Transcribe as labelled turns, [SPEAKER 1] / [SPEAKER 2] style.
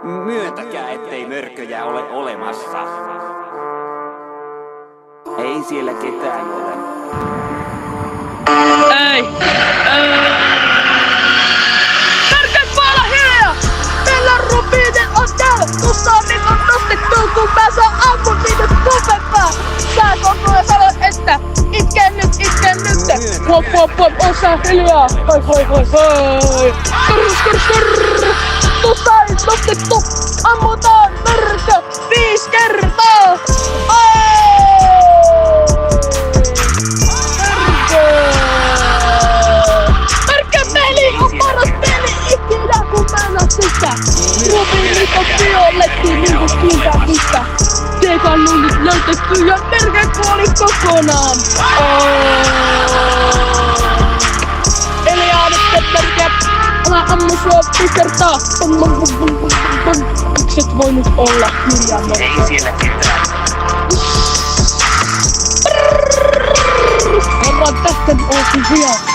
[SPEAKER 1] Myöntäkää, ettei mörköjä ole olemassa. Ei siellä ketään ole.
[SPEAKER 2] Ei! Mörköt voi olla hiljaa! Meillä rubiini on täällä! Musta on rikon nostettu, kun mä saan ammun niitä tupempaa! Sä koko ja sanot, että itken nyt! Wop wop wop, osa hiljaa! Hoi! Skrrr! Tutain nostettu! Ammutaan mörkö 5 kertaa! Mörköpeli on paras peli ikinä, kun mä en oo sitä! Rubiinit on violetti niinku kiintämistä! T-kannulit löytetty ja mörkö kuoli kokonaan! Eli äänestä mörkö! Älä ammu sua 5 kertaa! Miksi et voi nyt olla hiljaa mörkö?
[SPEAKER 1] Ei siellä ketään.
[SPEAKER 2] Herran tästä on siis hiljaa!